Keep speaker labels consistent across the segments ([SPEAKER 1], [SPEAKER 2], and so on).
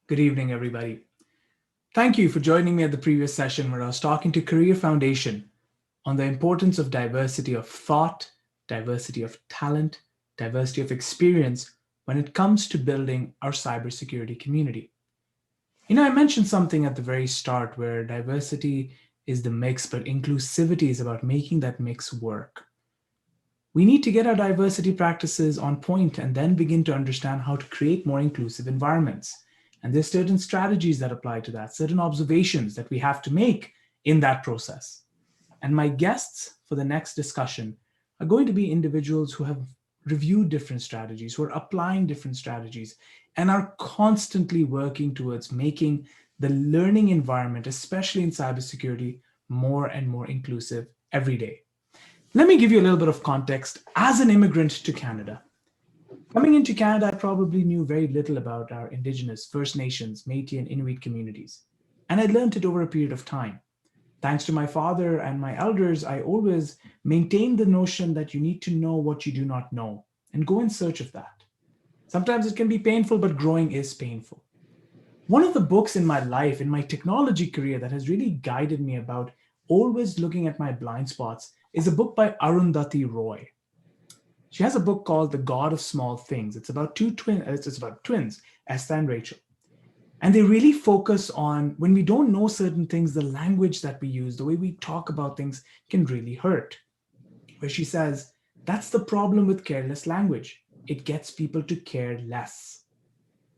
[SPEAKER 1] Good evening, everybody. Thank you for joining me at the previous session where I was talking to Career Foundation on the importance of diversity of thought, diversity of talent, diversity of experience when it comes to building our cybersecurity community. I mentioned something at the very start where diversity is the mix, but inclusivity is about making that mix work. We need to get our diversity practices on point and then begin to understand how to create more inclusive environments. And there's certain strategies that apply to that, certain observations that we have to make in that process. And my guests for the next discussion are going to be individuals who have reviewed different strategies, who are applying different strategies, and are constantly working towards making the learning environment, especially in cybersecurity, more and more inclusive every day. Let me give you a little bit of context. As an immigrant to Canada, coming into Canada, I probably knew very little about our Indigenous, First Nations, Métis, and Inuit communities. And I learned it over a period of time. Thanks to my father and my elders, I always maintained the notion that you need to know what you do not know and go in search of that. Sometimes it can be painful, but growing is painful. One of the books in my life, in my technology career, that has really guided me about always looking at my blind spots is a book by Arundhati Roy. She has a book called The God of Small Things. It's about it's about twins, Esther and Rachel. And they really focus on when we don't know certain things, the language that we use, the way we talk about things can really hurt. Where she says, that's the problem with careless language. It gets people to care less.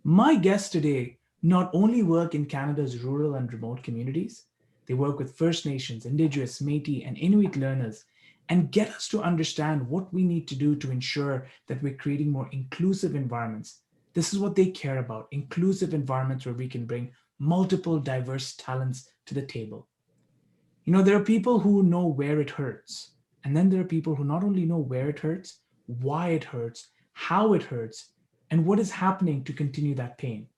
[SPEAKER 1] My guests today not only work in Canada's rural and remote communities, they work with First Nations, Indigenous, Métis, and Inuit learners and get us to understand what we need to do to ensure that we're creating more inclusive environments. This is what they care about, inclusive environments where we can bring multiple diverse talents to the table. There are people who know where it hurts. And then there are people who not only know where it hurts, why it hurts, how it hurts, and what is happening to continue that pain.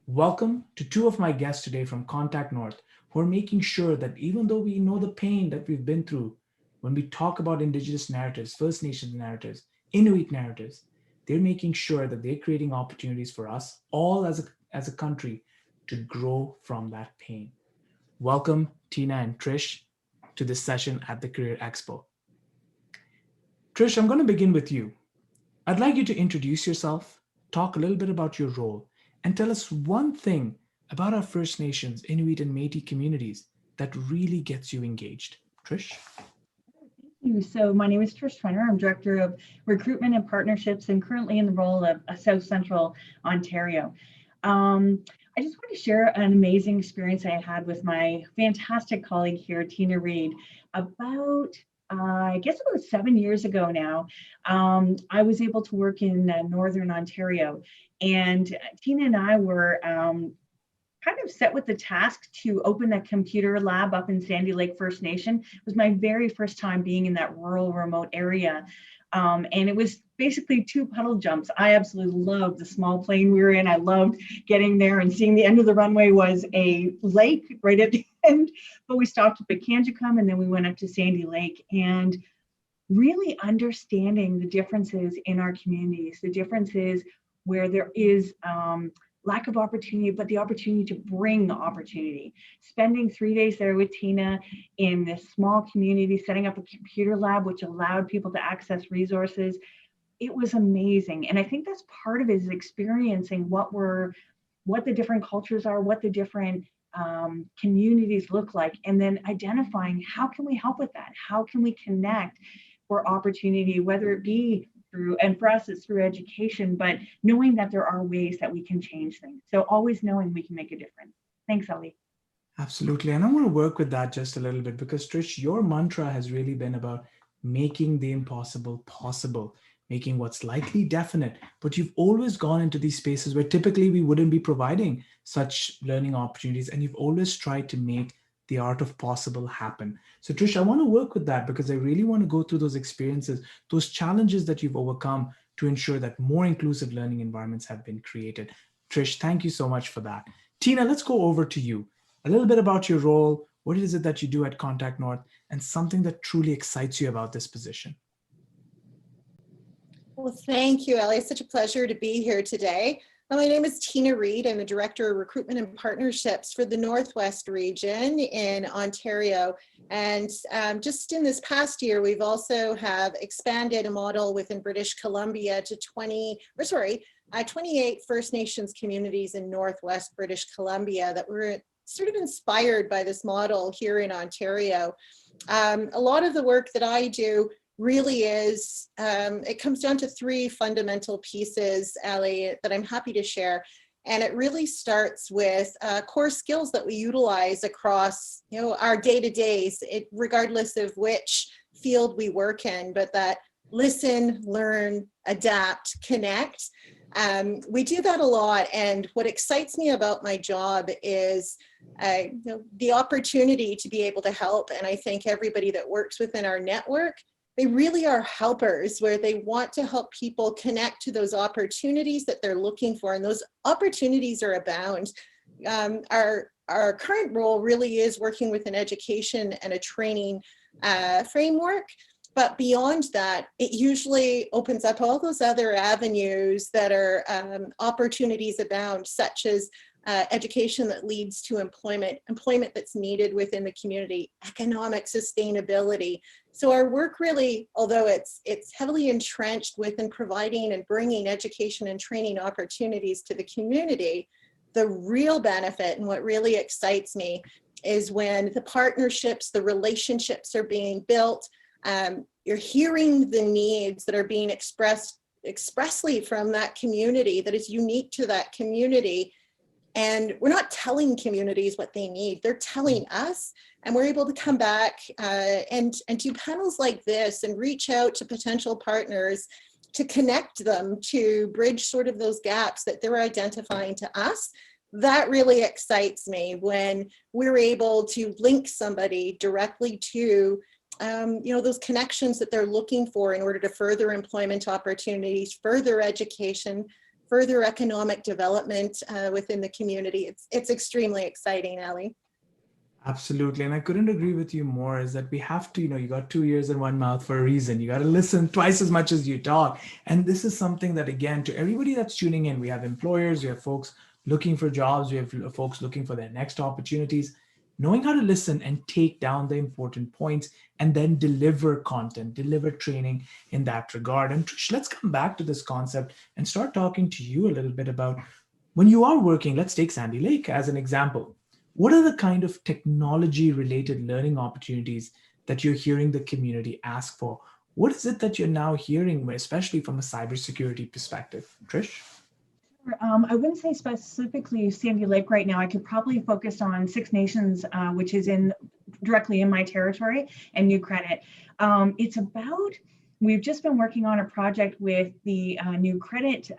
[SPEAKER 1] Welcome to two of my guests today from Contact North, who are making sure that even though we know the pain that we've been through, when we talk about Indigenous narratives, First Nations narratives, Inuit narratives, they're making sure that they're creating opportunities for us all as a country to grow from that pain. Welcome, Tina and Trish, to this session at the CareerXpo. Trish, I'm going to begin with you. I'd like you to introduce yourself, talk a little bit about your role, and tell us one thing about our First Nations, Inuit, and Métis communities that really gets you engaged. Trish?
[SPEAKER 2] Thank you. So my name is Trish Trenter. I'm Director of Recruitment and Partnerships and currently in the role of South Central Ontario. I just want to share an amazing experience I had with my fantastic colleague here, Tina Reid, about I guess it was 7 years ago now. I was able to work in Northern Ontario, and Tina and I were kind of set with the task to open a computer lab up in Sandy Lake First Nation. It was my very first time being in that rural, remote area. And it was basically 2 puddle jumps. I absolutely loved the small plane we were in. I loved getting there and seeing the end of the runway was a lake right at the end. But we stopped at Kanjicum and then we went up to Sandy Lake, and really understanding the differences in our communities, the differences where there is lack of opportunity, but the opportunity to bring opportunity. Spending 3 days there with Tina in this small community, setting up a computer lab, which allowed people to access resources. It was amazing. And I think that's part of it, is experiencing what the different cultures are, what the different communities look like, and then identifying how can we help with that? How can we connect for opportunity, whether it be through, and for us it's through education, but knowing that there are ways that we can change things. So always knowing we can make a difference. Thanks, Ali.
[SPEAKER 1] Absolutely. And I want to work with that just a little bit because, Trish, your mantra has really been about making the impossible possible, making what's likely definite. But you've always gone into these spaces where typically we wouldn't be providing such learning opportunities. And you've always tried to make the art of possible happen. So Trish, I want to work with that because I really want to go through those experiences, those challenges that you've overcome to ensure that more inclusive learning environments have been created. Trish, thank you so much for that. Tina, let's go over to you. A little bit about your role, what is it that you do at Contact North, and something that truly excites you about this position.
[SPEAKER 3] Well, thank you, Ellie. It's such a pleasure to be here today. My name is Tina Reid. I'm the Director of Recruitment and Partnerships for the Northwest region in Ontario. And just in this past year, we've also have expanded a model within British Columbia to 28 First Nations communities in Northwest British Columbia that were sort of inspired by this model here in Ontario. A lot of the work that I do really is, it comes down to three fundamental pieces, Ali, that I'm happy to share. And it really starts with core skills that we utilize across, our day-to-days, regardless of which field we work in, but that listen, learn, adapt, connect. We do that a lot. And what excites me about my job is the opportunity to be able to help. And I think everybody that works within our network, they really are helpers, where they want to help people connect to those opportunities that they're looking for. And those opportunities are abound. Our current role really is working with an education and a training framework. But beyond that, it usually opens up all those other avenues that are opportunities abound, such as education that leads to employment that's needed within the community, economic sustainability. So our work really, although it's heavily entrenched within providing and bringing education and training opportunities to the community, the real benefit and what really excites me is when the partnerships, the relationships are being built. You're hearing the needs that are being expressed expressly from that community that is unique to that community. And we're not telling communities what they need, they're telling us, and we're able to come back and do panels like this and reach out to potential partners to connect them, to bridge sort of those gaps that they're identifying to us. That really excites me when we're able to link somebody directly to those connections that they're looking for in order to further employment opportunities, further education, further economic development within the community. It's extremely exciting, Ali.
[SPEAKER 1] Absolutely. And I couldn't agree with you more, is that we have to, you got 2 ears and 1 mouth for a reason. You got to listen twice as much as you talk. And this is something that, again, to everybody that's tuning in, we have employers, we have folks looking for jobs, we have folks looking for their next opportunities. Knowing how to listen and take down the important points and then deliver content, deliver training in that regard. And Trish, let's come back to this concept and start talking to you a little bit about when you are working. Let's take Sandy Lake as an example. What are the kind of technology-related learning opportunities that you're hearing the community ask for? What is it that you're now hearing, especially from a cybersecurity perspective? Trish?
[SPEAKER 2] I wouldn't say specifically Sandy Lake right now. I could probably focus on Six Nations, which is directly in my territory, and New Credit. It's about, we've just been working on a project with the New Credit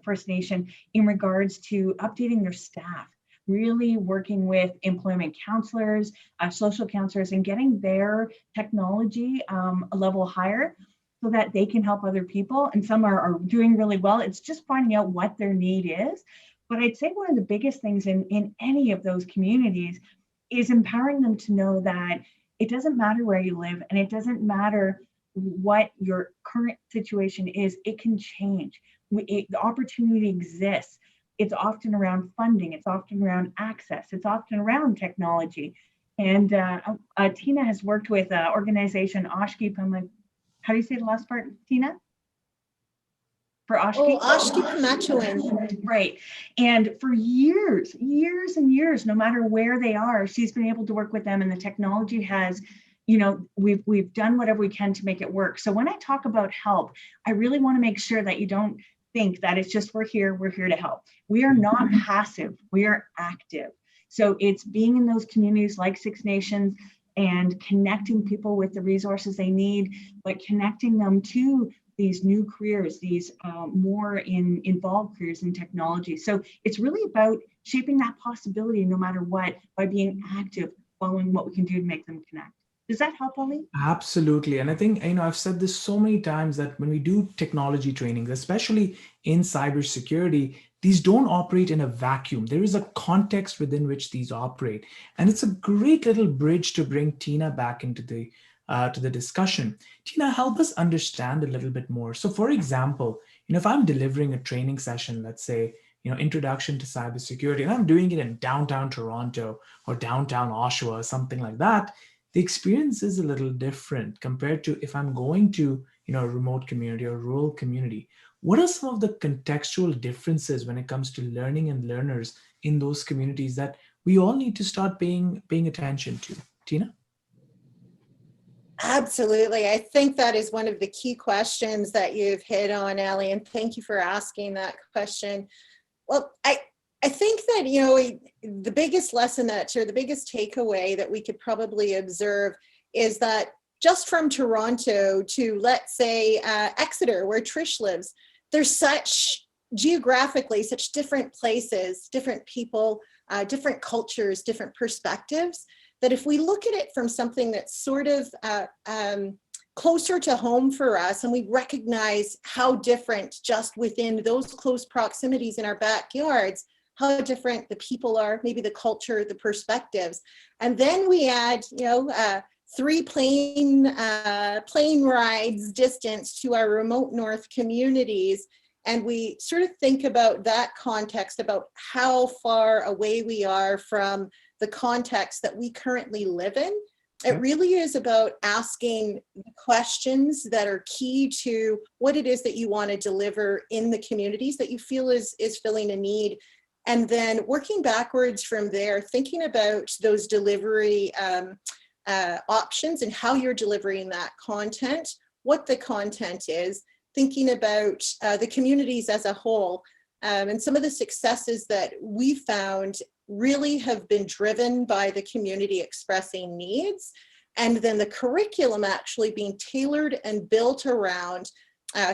[SPEAKER 2] First Nation in regards to updating their staff, really working with employment counselors, social counselors, and getting their technology a level higher so that they can help other people. And some are doing really well. It's just finding out what their need is. But I'd say one of the biggest things in any of those communities is empowering them to know that it doesn't matter where you live, and it doesn't matter what your current situation is, it can change. The opportunity exists. It's often around funding, it's often around access, it's often around technology. And Tina has worked with an organization, Oshki, how do you say the last part, Tina? For Oshki?
[SPEAKER 3] Oh, Oshki Pamachewin.
[SPEAKER 2] Right. And for years and years, no matter where they are, she's been able to work with them, and the technology has, we've done whatever we can to make it work. So when I talk about help, I really want to make sure that you don't think that it's just we're here to help. We are not passive, we are active. So it's being in those communities like Six Nations and connecting people with the resources they need, but connecting them to these new careers, these more involved careers in technology. So it's really about shaping that possibility no matter what, by being active, following what we can do to make them connect. Does that help, Ali?
[SPEAKER 1] Absolutely. And I think, I've said this so many times that when we do technology trainings, especially in cybersecurity, these don't operate in a vacuum. There is a context within which these operate. And it's a great little bridge to bring Tina back into to the discussion. Tina, help us understand a little bit more. So for example, if I'm delivering a training session, let's say, introduction to cybersecurity, and I'm doing it in downtown Toronto or downtown Oshawa or something like that, the experience is a little different compared to if I'm going to, a remote community or rural community. What are some of the contextual differences when it comes to learning and learners in those communities that we all need to start paying attention to? Tina?
[SPEAKER 3] Absolutely. I think that is one of the key questions that you've hit on, Ellie, and thank you for asking that question. Well, I think that, the biggest lesson or the biggest takeaway that we could probably observe is that just from Toronto to, let's say, Exeter, where Trish lives, there's geographically such different places, different people, different cultures, different perspectives, that if we look at it from something that's sort of closer to home for us, and we recognize how different just within those close proximities in our backyards, how different the people are, maybe the culture, the perspectives. And then we add, 3 plane rides distance to our remote north communities. And we sort of think about that context, about how far away we are from the context that we currently live in. It really is about asking questions that are key to what it is that you want to deliver in the communities that you feel is filling a need. And then working backwards from there, thinking about those delivery options and how you're delivering that content, what the content is, thinking about the communities as a whole. And some of the successes that we found really have been driven by the community expressing needs, and then the curriculum actually being tailored and built around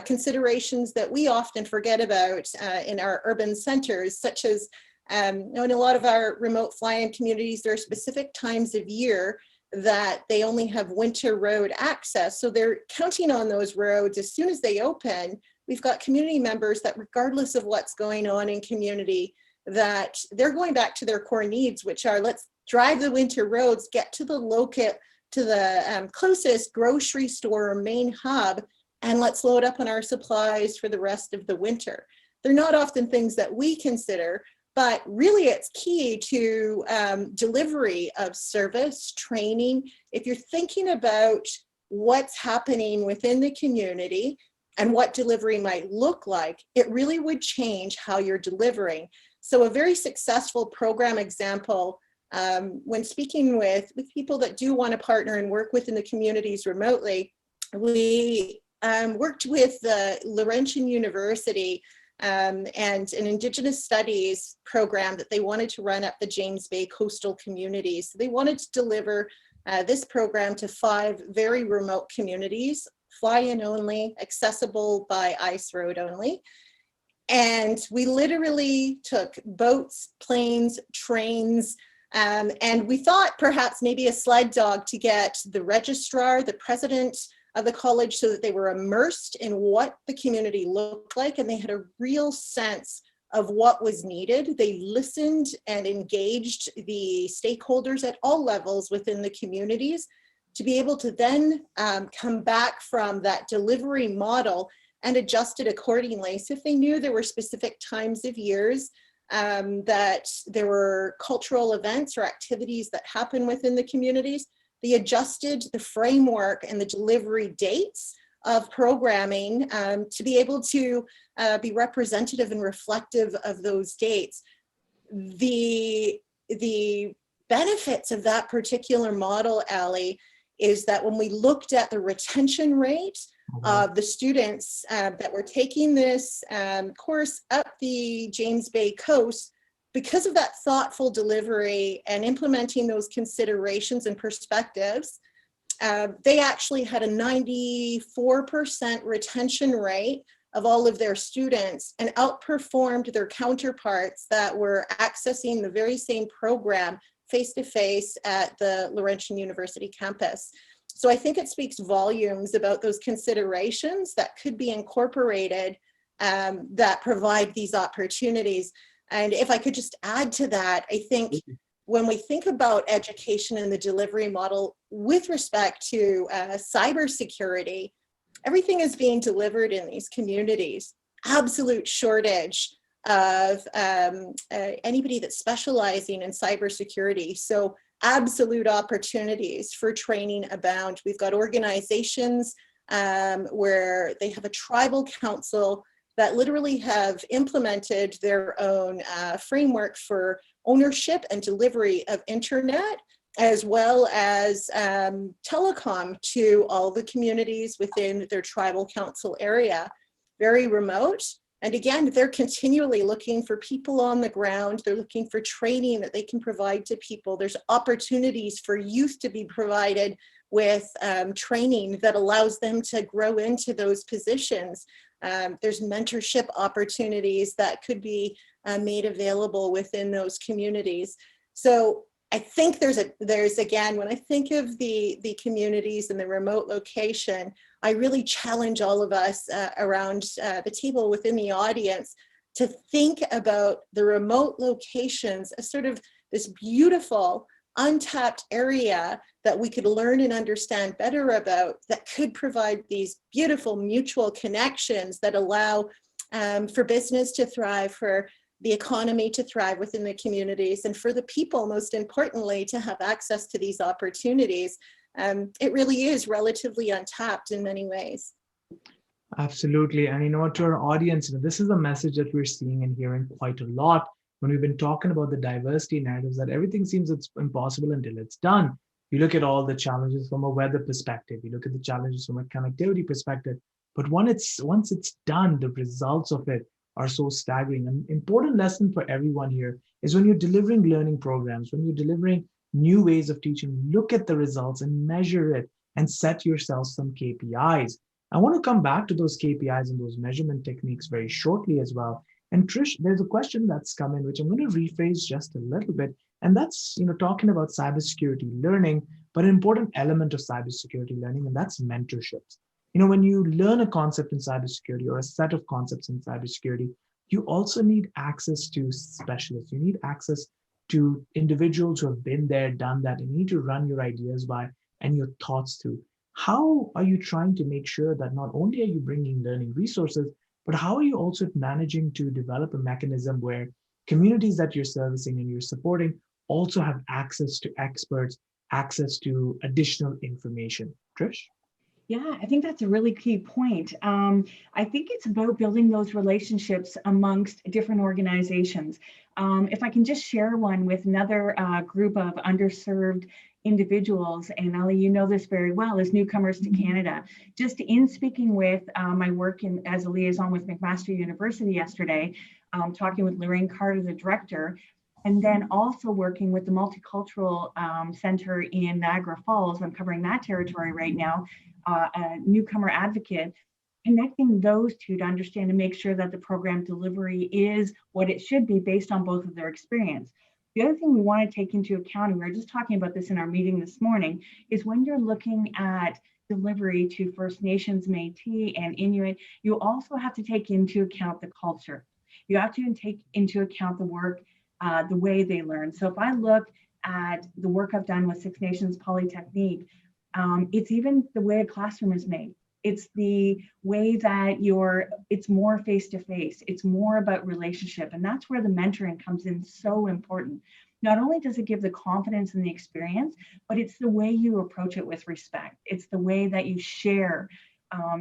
[SPEAKER 3] considerations that we often forget about in our urban centers, such as in a lot of our remote fly-in communities, there are specific times of year that they only have winter road access. So they're counting on those roads as soon as they open. We've got community members that, regardless of what's going on in community, that they're going back to their core needs, which are, let's drive the winter roads, get to the closest grocery store or main hub, and let's load up on our supplies for the rest of the winter. They're not often things that we consider, but really it's key to delivery of service, training. If you're thinking about what's happening within the community and what delivery might look like, it really would change how you're delivering. So a very successful program example, when speaking with people that do want to partner and work within the communities remotely, we worked with the Laurentian University and an Indigenous Studies program that they wanted to run up the James Bay coastal communities. So they wanted to deliver this program to 5 very remote communities, fly-in only, accessible by ice road only. And we literally took boats, planes, trains, and we thought perhaps maybe a sled dog to get the registrar, the president of the college, so that they were immersed in what the community looked like and they had a real sense of what was needed. They listened and engaged the stakeholders at all levels within the communities to be able to then come back from that delivery model and adjust it accordingly. So if they knew there were specific times of years that there were cultural events or activities that happen within the communities, they adjusted the framework and the delivery dates of programming to be able to be representative and reflective of those dates. The benefits of that particular model, Allie, is that when we looked at the retention rate of the students that were taking this course up the James Bay coast, because of that thoughtful delivery and implementing those considerations and perspectives, they actually had a 94% retention rate of all of their students and outperformed their counterparts that were accessing the very same program face-to-face at the Laurentian University campus. So I think it speaks volumes about those considerations that could be incorporated that provide these opportunities. And if I could just add to that, I think when we think about education and the delivery model with respect to cybersecurity, everything is being delivered in these communities. absolute shortage of anybody that's specializing in cybersecurity. So absolute opportunities for training abound. We've got organizations where they have a tribal council that literally have implemented their own framework for ownership and delivery of internet, as well as telecom to all the communities within their tribal council area. Very remote. And again, they're continually looking for people on the ground. They're looking for training that they can provide to people. There's opportunities for youth to be provided with training that allows them to grow into those positions. There's mentorship opportunities that could be made available within those communities. So I think there's again, when I think of the communities and the remote location, I really challenge all of us around the table within the audience to think about the remote locations as sort of this beautiful, untapped area that we could learn and understand better about, that could provide these beautiful mutual connections that allow for business to thrive, for the economy to thrive within the communities, and for the people, most importantly, to have access to these opportunities. It really is relatively untapped in many ways.
[SPEAKER 1] Absolutely. And you know what, to our audience, this is a message that we're seeing and hearing quite a lot when we've been talking about the diversity narratives, that everything seems it's impossible until it's done. You look at all the challenges from a weather perspective, you look at the challenges from a connectivity perspective, but once it's done, the results of it are so staggering. An important lesson for everyone here is when you're delivering learning programs, when you're delivering new ways of teaching, look at the results and measure it and set yourself some KPIs. I want to come back to those KPIs and those measurement techniques very shortly as well. And Trish, there's a question that's come in, which I'm going to rephrase just a little bit. And that's, talking about cybersecurity learning, but an important element of cybersecurity learning, and that's mentorships. When you learn a concept in cybersecurity or a set of concepts in cybersecurity, you also need access to specialists. You need access to individuals who have been there, done that, and you need to run your ideas by and your thoughts through. How are you trying to make sure that not only are you bringing learning resources, but how are you also managing to develop a mechanism where communities that you're servicing and you're supporting also have access to experts, access to additional information? Trish?
[SPEAKER 2] Yeah, I think that's a really key point. I think it's about building those relationships amongst different organizations. If I can just share one with another group of underserved individuals, and Ali, you know this very well, as newcomers to Canada. Just in speaking with my work as a liaison with McMaster University yesterday, talking with Lorraine Carter, the director, and then also working with the Multicultural Center in Niagara Falls. I'm covering that territory right now. A newcomer advocate, connecting those two to understand and make sure that the program delivery is what it should be based on both of their experience. The other thing we want to take into account, and we were just talking about this in our meeting this morning, is when you're looking at delivery to First Nations, Métis, and Inuit, you also have to take into account the culture. You have to take into account the work, the way they learn. So if I look at the work I've done with Six Nations Polytechnique, it's even the way a classroom is made. It's the way that it's more face-to-face. It's more about relationship. And that's where the mentoring comes in so important. Not only does it give the confidence and the experience, but it's the way you approach it with respect. It's the way that you share.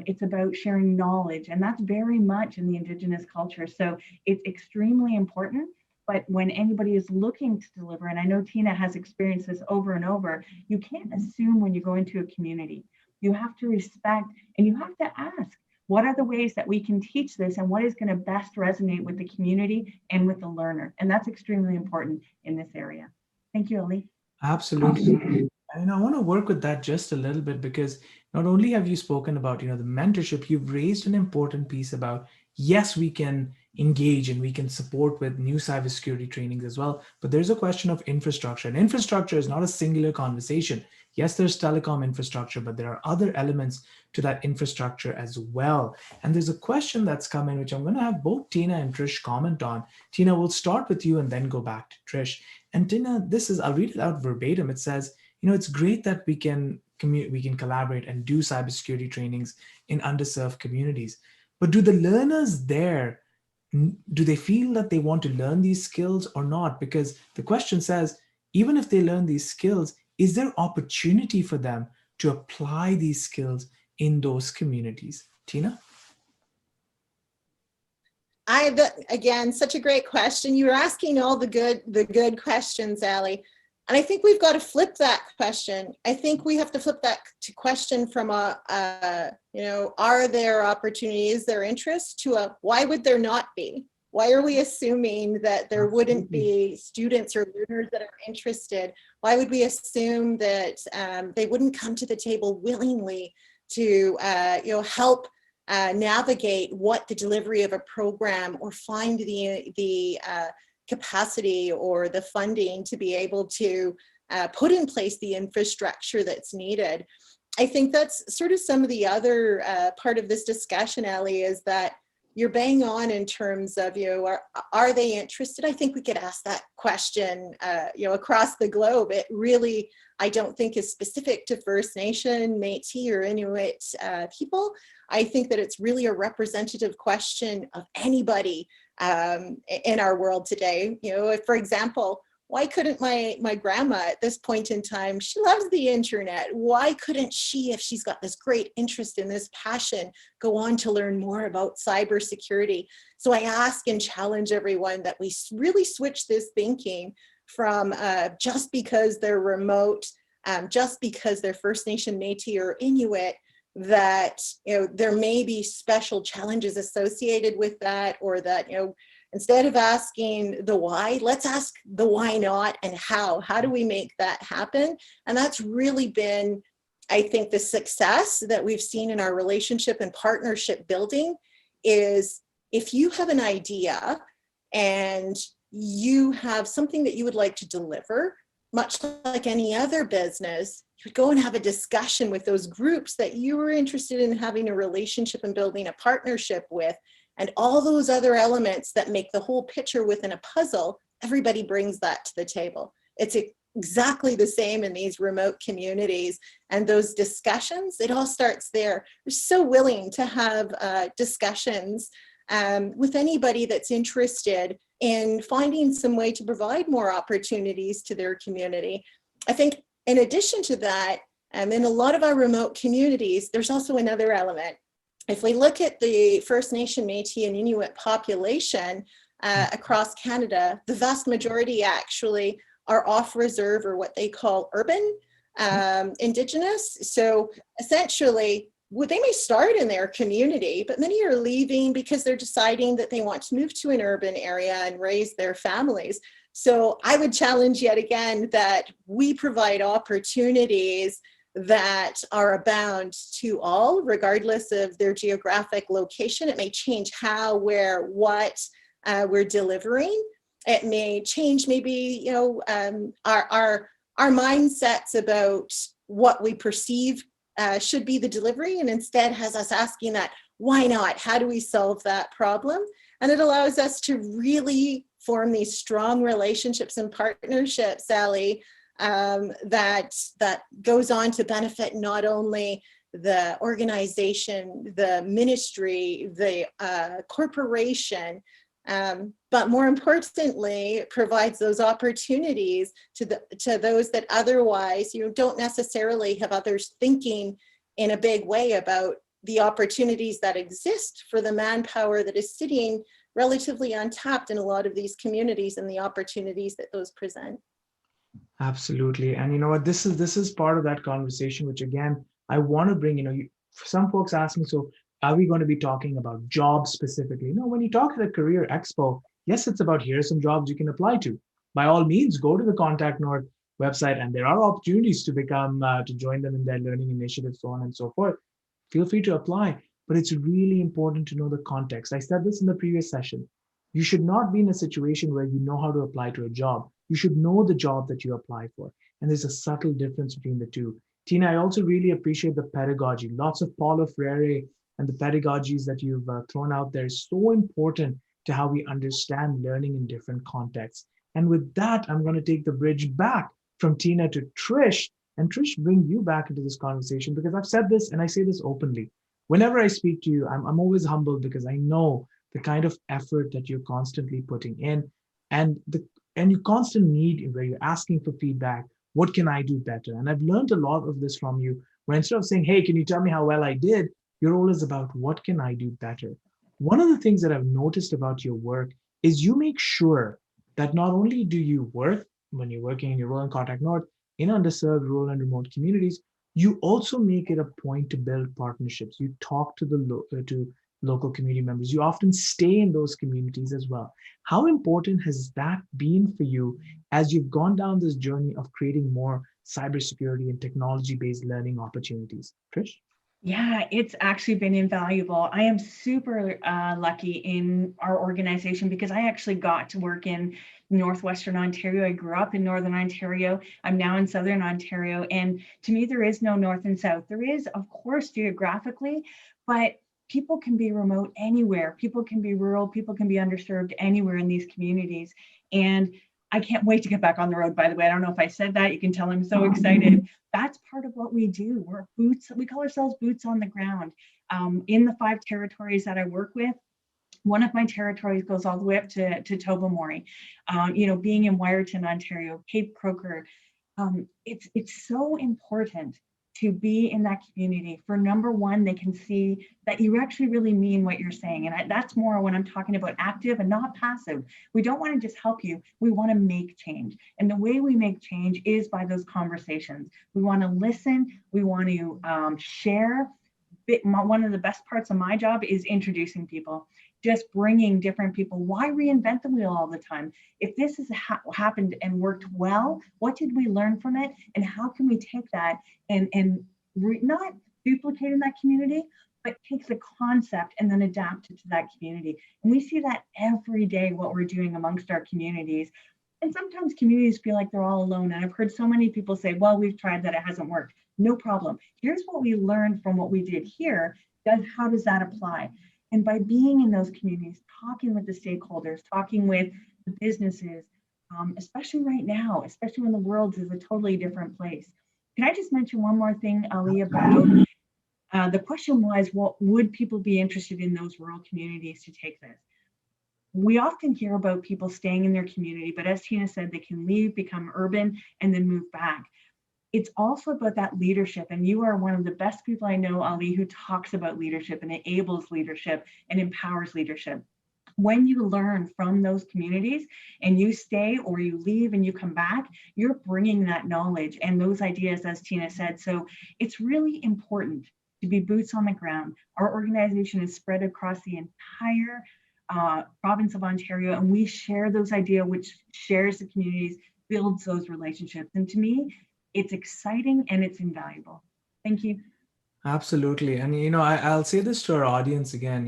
[SPEAKER 2] It's about sharing knowledge. And that's very much in the Indigenous culture. So it's extremely important. But when anybody is looking to deliver, and I know Tina has experienced this over and over, you can't assume when you go into a community. You have to respect and you have to ask, what are the ways that we can teach this and what is going to best resonate with the community and with the learner? And that's extremely important in this area. Thank you, Ali.
[SPEAKER 1] Absolutely. And I want to work with that just a little bit, because not only have you spoken about, the mentorship, you've raised an important piece about, yes, we can engage and we can support with new cybersecurity trainings as well. But there's a question of infrastructure, and infrastructure is not a singular conversation. Yes, there's telecom infrastructure, but there are other elements to that infrastructure as well. And there's a question that's come in, which I'm going to have both Tina and Trish comment on. Tina, we'll start with you and then go back to Trish. And Tina, I'll read it out verbatim. It says, it's great that we can collaborate and do cybersecurity trainings in underserved communities. But do the learners there, do they feel that they want to learn these skills or not? Because the question says, even if they learn these skills, is there opportunity for them to apply these skills in those communities? Tina?
[SPEAKER 3] Again, such a great question. You were asking all the good questions, Ali. And I think we've got to flip that question. I think we have to flip that to question from are there opportunities, is there interest, to a why would there not be? Why are we assuming that there wouldn't be students or learners that are interested? Why would we assume that they wouldn't come to the table willingly to help navigate what the delivery of a program, or find the capacity or the funding to be able to put in place the infrastructure that's needed? I think that's sort of some of the other part of this discussion, Ali, is that you're bang on in terms of, are they interested? I think we could ask that question, across the globe. It really, I don't think, is specific to First Nation, Métis, or Inuit people. I think that it's really a representative question of anybody in our world today. For example, why couldn't my grandma at this point in time, she loves the internet. Why couldn't she, if she's got this great interest in this passion, go on to learn more about cybersecurity? So I ask and challenge everyone that we really switch this thinking from just because they're remote, just because they're First Nation, Métis, or Inuit, that there may be special challenges associated with that, or that instead of asking the why, let's ask the why not and how. How do we make that happen? And that's really been, I think, the success that we've seen in our relationship and partnership building is, if you have an idea and you have something that you would like to deliver, much like any other business, you would go and have a discussion with those groups that you were interested in having a relationship and building a partnership with. And all those other elements that make the whole picture within a puzzle, everybody brings that to the table. It's exactly the same in these remote communities. And those discussions, it all starts there. We're so willing to have discussions with anybody that's interested in finding some way to provide more opportunities to their community. I think in addition to that, in a lot of our remote communities, there's also another element. If we look at the First Nation, Métis, and Inuit population across Canada, the vast majority actually are off reserve, or what they call urban Indigenous. So essentially, they may start in their community, but many are leaving because they're deciding that they want to move to an urban area and raise their families. So I would challenge yet again that we provide opportunities that are abound to all, regardless of their geographic location. It may change how, where, what we're delivering. It may change maybe, our mindsets about what we perceive should be the delivery, and instead has us asking that, why not? How do we solve that problem? And it allows us to really form these strong relationships and partnerships, Ali, that goes on to benefit not only the organization, the ministry, the corporation, but more importantly, provides those opportunities to those that otherwise don't necessarily have others thinking in a big way about the opportunities that exist for the manpower that is sitting relatively untapped in a lot of these communities, and the opportunities that those present.
[SPEAKER 1] Absolutely. And you know what, this is part of that conversation, which again, I want to bring, some folks ask me, so are we going to be talking about jobs specifically? No, when you talk at the CareerXpo, yes, it's about here are some jobs you can apply to. By all means, go to the Contact North website, and there are opportunities to to join them in their learning initiatives, so on and so forth. Feel free to apply, but it's really important to know the context. I said this in the previous session. You should not be in a situation where you know how to apply to a job. You should know the job that you apply for. And there's a subtle difference between the two. Tina, I also really appreciate the pedagogy. Lots of Paulo Freire and the pedagogies that you've thrown out there is so important to how we understand learning in different contexts. And with that, I'm going to take the bridge back from Tina to Trish. And Trish, bring you back into this conversation, because I've said this and I say this openly. whenever I speak to you, I'm always humbled because I know the kind of effort that you're constantly putting in, and your constant need where you're asking for feedback. What can I do better? And I've learned a lot of this from you, where instead of saying, hey, can you tell me how well I did, you're always about what can I do better? One of the things that I've noticed about your work is you make sure that not only do you work when you're working in your role in Contact North in underserved, rural, and remote communities, you also make it a point to build partnerships. You talk to to local community members. You often stay in those communities as well. How important has that been for you as you've gone down this journey of creating more cybersecurity and technology-based learning opportunities? Trish?
[SPEAKER 2] Yeah, it's actually been invaluable. I am super lucky in our organization because I actually got to work in Northwestern Ontario. I grew up in Northern Ontario. I'm now in Southern Ontario. And to me, there is no North and South. There is, of course, geographically, but people can be remote anywhere. People can be rural. People can be underserved anywhere in these communities. And I can't wait to get back on the road, by the way. I don't know if I said that. You can tell I'm so excited. That's part of what we do. We're boots, we call ourselves boots on the ground. In the 5 territories that I work with, one of my territories goes all the way up to Tobermory. Being in Wyerton, Ontario, Cape Croker, it's so important to be in that community. For number one, they can see that you actually really mean what you're saying. And that's more when I'm talking about active and not passive. We don't want to just help you. We want to make change. And the way we make change is by those conversations. We want to listen. We want to share. One of the best parts of my job is introducing people, just bringing different people. Why reinvent the wheel all the time? If this has happened and worked well, what did we learn from it? And how can we take that and not duplicate in that community, but take the concept and then adapt it to that community? And we see that every day, what we're doing amongst our communities. And sometimes communities feel like they're all alone. And I've heard so many people say, well, we've tried that, it hasn't worked. No problem. Here's what we learned from what we did here. How does that apply? And by being in those communities, talking with the stakeholders, talking with the businesses, especially right now, especially when the world is a totally different place. Can I just mention one more thing, Ali, about the question was, what would people be interested in those rural communities to take this? We often hear about people staying in their community, but as Tina said, they can leave, become urban, and then move back. It's also about that leadership. And you are one of the best people I know, Ali, who talks about leadership and enables leadership and empowers leadership. When you learn from those communities and you stay or you leave and you come back, you're bringing that knowledge and those ideas, as Tina said. So it's really important to be boots on the ground. Our organization is spread across the entire province of Ontario, and we share those ideas, which shares the communities, builds those relationships. And to me, it's exciting and it's invaluable. Thank you.
[SPEAKER 1] Absolutely. And I'll say this to our audience again,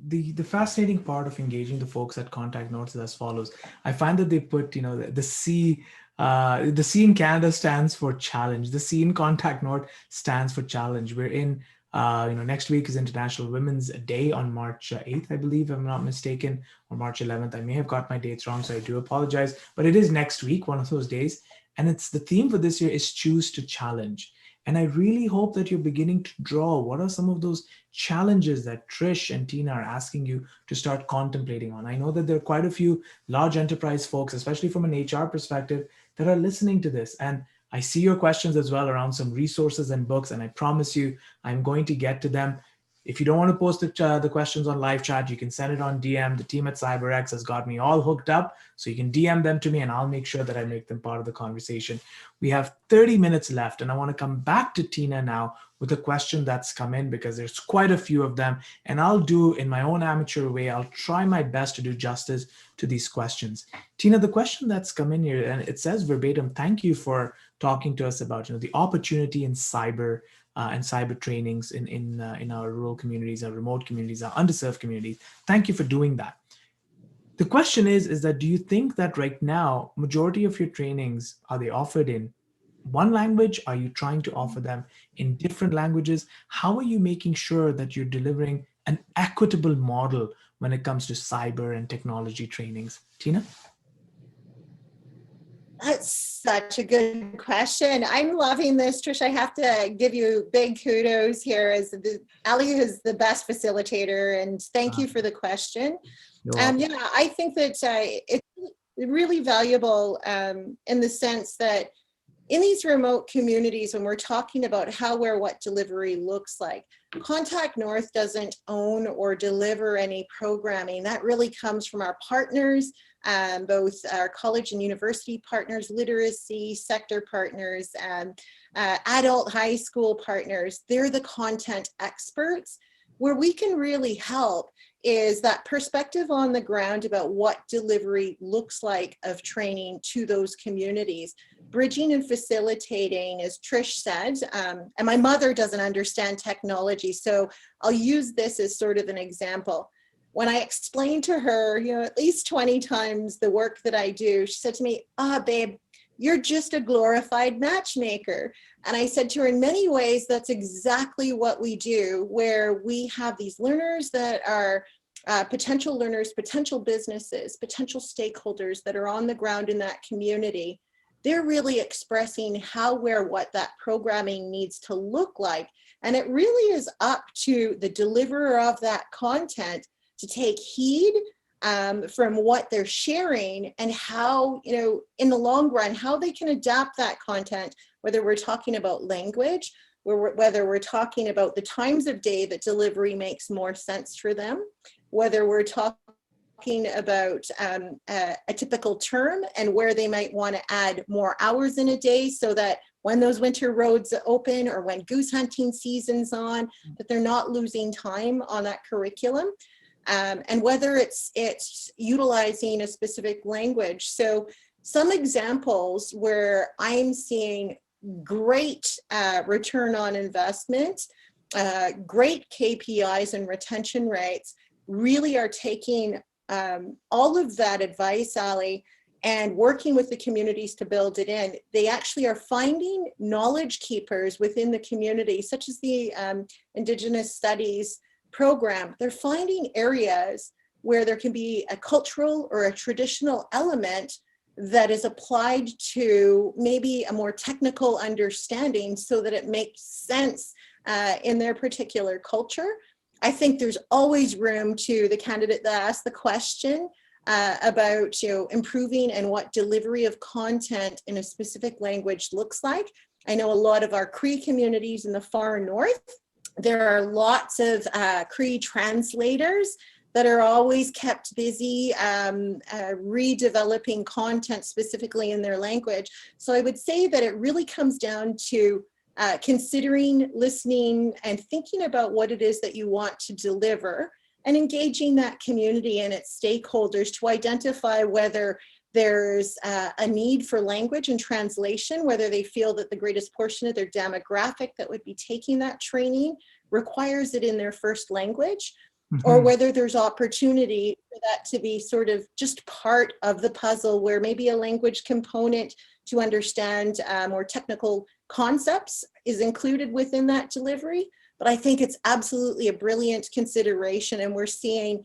[SPEAKER 1] the fascinating part of engaging the folks at Contact North is as follows. I find that they put, the C in Canada stands for challenge. The C in Contact North stands for challenge. We're in, next week is International Women's Day on March 8th, I believe, if I'm not mistaken, or March 11th. I may have got my dates wrong, so I do apologize. But it is next week, one of those days. And it's the theme for this year is choose to challenge. And I really hope that you're beginning to draw what are some of those challenges that Trish and Tina are asking you to start contemplating on. I know that there are quite a few large enterprise folks, especially from an HR perspective, that are listening to this. And I see your questions as well around some resources and books, and I promise you, I'm going to get to them. If you don't want to post the questions on live chat, you can send it on DM. The team at CyberX has got me all hooked up, so you can DM them to me and I'll make sure that I make them part of the conversation. We have 30 minutes left, and I want to come back to Tina now with a question that's come in because there's quite a few of them, and I'll do in my own amateur way, I'll try my best to do justice to these questions. Tina, the question that's come in here, and it says verbatim, thank you for talking to us about the opportunity in cyber and cyber trainings in our rural communities, our remote communities, our underserved communities. Thank you for doing that. The question is that do you think that right now, majority of your trainings, are they offered in one language? Are you trying to offer them in different languages? How are you making sure that you're delivering an equitable model when it comes to cyber and technology trainings? Tina?
[SPEAKER 3] That's such a good question. I'm loving this, Trish. I have to give you big kudos here as Ali is the best facilitator, and thank you for the question. Yeah, I think that it's really valuable in the sense that in these remote communities, when we're talking about how, where, what delivery looks like, Contact North doesn't own or deliver any programming. That really comes from our partners, both our college and university partners, literacy sector partners, adult high school partners. They're the content experts. Where we can really help is that perspective on the ground about what delivery looks like of training to those communities. Bridging and facilitating, as Trish said, and my mother doesn't understand technology, so I'll use this as sort of an example. When I explained to her, at least 20 times the work that I do, she said to me, babe, you're just a glorified matchmaker. And I said to her, in many ways, that's exactly what we do, where we have these learners that are potential learners, potential businesses, potential stakeholders that are on the ground in that community. They're really expressing how, where, what that programming needs to look like. And it really is up to the deliverer of that content to take heed from what they're sharing and how, in the long run, how they can adapt that content, whether we're talking about language, whether we're talking about the times of day that delivery makes more sense for them, whether we're talking about a typical term and where they might want to add more hours in a day so that when those winter roads open or when goose hunting season's on, that they're not losing time on that curriculum. And whether it's utilizing a specific language. So some examples where I'm seeing great return on investment, great KPIs and retention rates, really are taking all of that advice, Ali, and working with the communities to build it in. They actually are finding knowledge keepers within the community, such as the Indigenous Studies program. They're finding areas where there can be a cultural or a traditional element that is applied to maybe a more technical understanding so that it makes sense in their particular culture. I think there's always room to the candidate that asked the question about improving and what delivery of content in a specific language looks like. I know a lot of our Cree communities in the far north, there are lots of Cree translators that are always kept busy redeveloping content specifically in their language. So I would say that it really comes down to considering, listening, and thinking about what it is that you want to deliver and engaging that community and its stakeholders to identify whether there's a need for language and translation, whether they feel that the greatest portion of their demographic that would be taking that training requires it in their first language, or whether there's opportunity for that to be sort of just part of the puzzle where maybe a language component to understand more technical concepts is included within that delivery. But I think it's absolutely a brilliant consideration, and we're seeing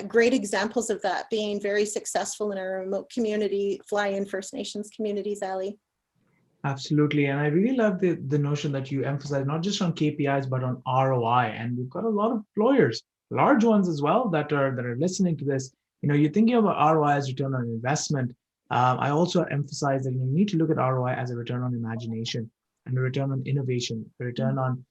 [SPEAKER 3] great examples of that being very successful in our remote community, fly-in First Nations communities, Ali.
[SPEAKER 1] Absolutely. And I really love the notion that you emphasize not just on KPIs, but on ROI. And we've got a lot of employers, large ones as well, that are listening to this. You're thinking about ROI as return on investment. I also emphasize that you need to look at ROI as a return on imagination and a return on innovation, a return on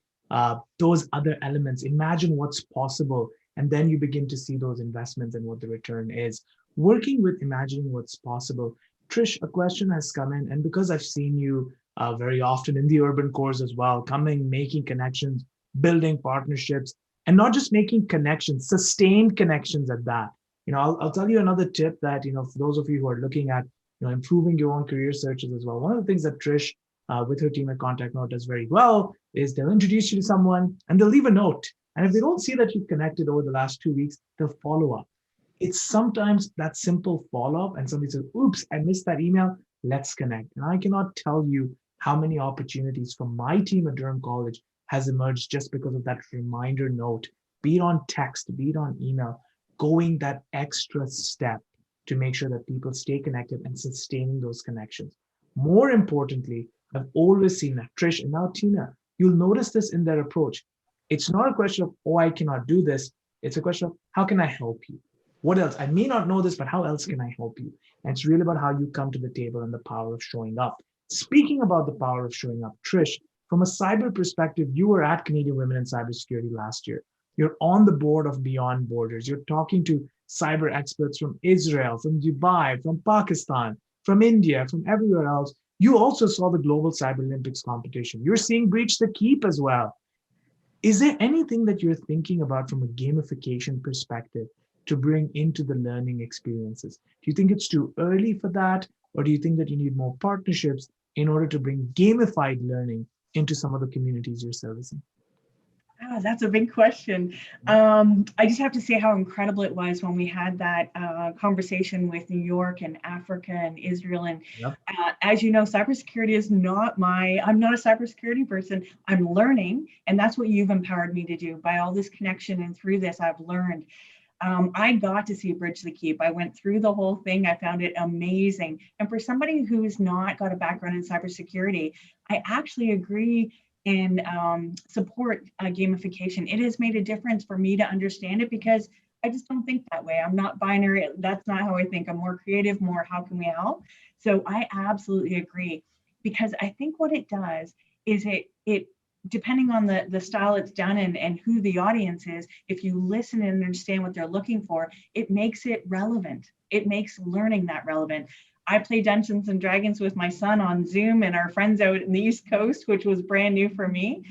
[SPEAKER 1] those other elements. Imagine what's possible. And then you begin to see those investments and what the return is. Working with imagining what's possible. Trish, a question has come in, and because I've seen you very often in the urban cores as well, coming, making connections, building partnerships, and not just making connections, sustained connections at that. I'll tell you another tip that, for those of you who are looking at, improving your own career searches as well. One of the things that Trish with her team at Contact Note does very well is they'll introduce you to someone and they'll leave a note. And if they don't see that you've connected over the last 2 weeks, they'll follow up. It's sometimes that simple follow-up and somebody says, oops, I missed that email, let's connect. And I cannot tell you how many opportunities from my team at Durham College has emerged just because of that reminder note, be it on text, be it on email, going that extra step to make sure that people stay connected and sustaining those connections. More importantly, I've always seen that Trish and now Tina, you'll notice this in their approach. It's not a question of, oh, I cannot do this. It's a question of, how can I help you? What else? I may not know this, but how else can I help you? And it's really about how you come to the table and the power of showing up. Speaking about the power of showing up, Trish, from a cyber perspective, you were at Canadian Women in Cybersecurity last year. You're on the board of Beyond Borders. You're talking to cyber experts from Israel, from Dubai, from Pakistan, from India, from everywhere else. You also saw the Global Cyber Olympics competition. You're seeing Breach the Keep as well. Is there anything that you're thinking about from a gamification perspective to bring into the learning experiences? Do you think it's too early for that? Or do you think that you need more partnerships in order to bring gamified learning into some of the communities you're servicing?
[SPEAKER 2] That's a big question. I just have to say how incredible it was when we had that conversation with New York and Africa and Israel. And
[SPEAKER 1] Yep.
[SPEAKER 2] As you know, cybersecurity is not I'm not a cybersecurity person. I'm learning, and that's what you've empowered me to do. By all this connection and through this, I've learned. I got to see Bridge the Keep. I went through the whole thing. I found it amazing. And for somebody who's not got a background in cybersecurity, I actually agree and support gamification. It has made a difference for me to understand it because I just don't think that way. I'm not binary. That's not how I think. I'm more creative, more how can we help? So I absolutely agree, because I think what it does is it depending on the style it's done and who the audience is, if you listen and understand what they're looking for, it makes it relevant. It makes learning that relevant. I play Dungeons and Dragons with my son on Zoom and our friends out in the East Coast, which was brand new for me.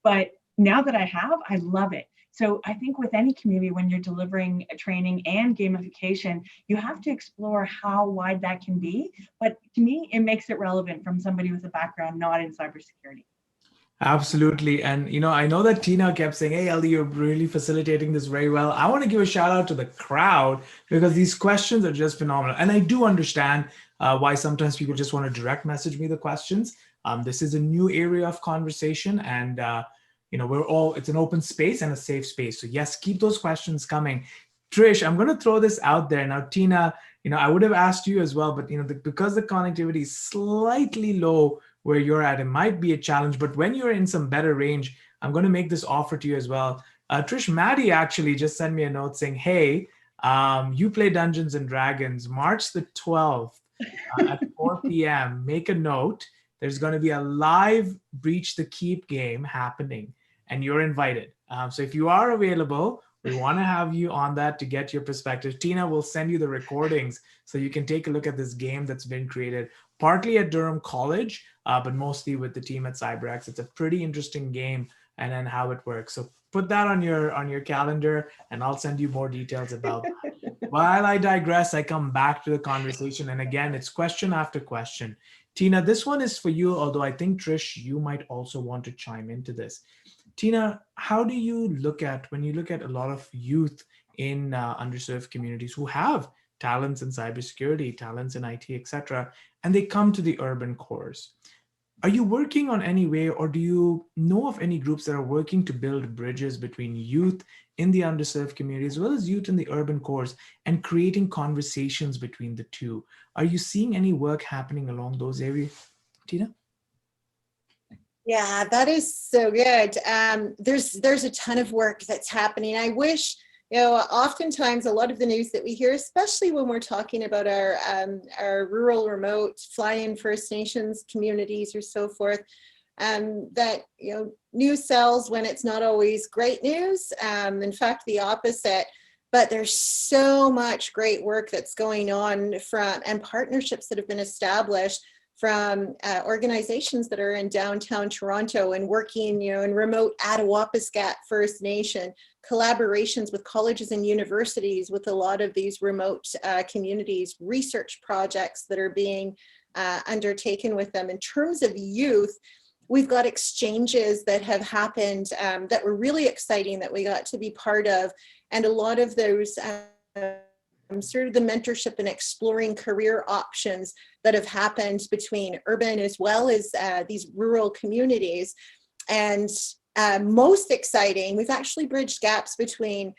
[SPEAKER 2] But now that I love it. So I think with any community, when you're delivering a training and gamification, you have to explore how wide that can be. But to me, it makes it relevant from somebody with a background not in cybersecurity.
[SPEAKER 1] Absolutely. And, I know that Tina kept saying, hey, Ellie, you're really facilitating this very well. I want to give a shout out to the crowd because these questions are just phenomenal. And I do understand why sometimes people just want to direct message me the questions. This is a new area of conversation and, it's an open space and a safe space. So yes, keep those questions coming. Trish, I'm going to throw this out there. Now, Tina, I would have asked you as well, but, because the connectivity is slightly low where you're at, it might be a challenge, but when you're in some better range, I'm going to make this offer to you as well. Trish, Maddie actually just sent me a note saying, hey, you play Dungeons and Dragons, March the 12th at 4 p.m. Make a note. There's going to be a live Breach the Keep game happening and you're invited. So if you are available, we want to have you on that to get your perspective. Tina will send you the recordings so you can take a look at this game that's been created, partly at Durham College, but mostly with the team at CyberX. It's a pretty interesting game and then how it works. So put that on your calendar and I'll send you more details about that. While I digress, I come back to the conversation. And again, it's question after question. Tina, this one is for you, although I think, Trish, you might also want to chime into this. Tina, how do you when you look at a lot of youth in underserved communities who have talents in cybersecurity, talents in IT, etc., and they come to the urban cores? Are you working on any way, or do you know of any groups that are working to build bridges between youth in the underserved community as well as youth in the urban cores and creating conversations between the two? Are you seeing any work happening along those areas, Tina?
[SPEAKER 3] Yeah, that is so good. There's a ton of work that's happening. I wish, oftentimes a lot of the news that we hear, especially when we're talking about our rural, remote, fly-in First Nations communities or so forth, that news sells when it's not always great news. In fact, the opposite. But there's so much great work that's going on and partnerships that have been established from organizations that are in downtown Toronto and working, in remote Attawapiskat First Nation, collaborations with colleges and universities with a lot of these remote communities, research projects that are being undertaken with them. In terms of youth, we've got exchanges that have happened that were really exciting that we got to be part of. And a lot of those sort of the mentorship and exploring career options that have happened between urban as well as these rural communities. And most exciting, we've actually bridged gaps between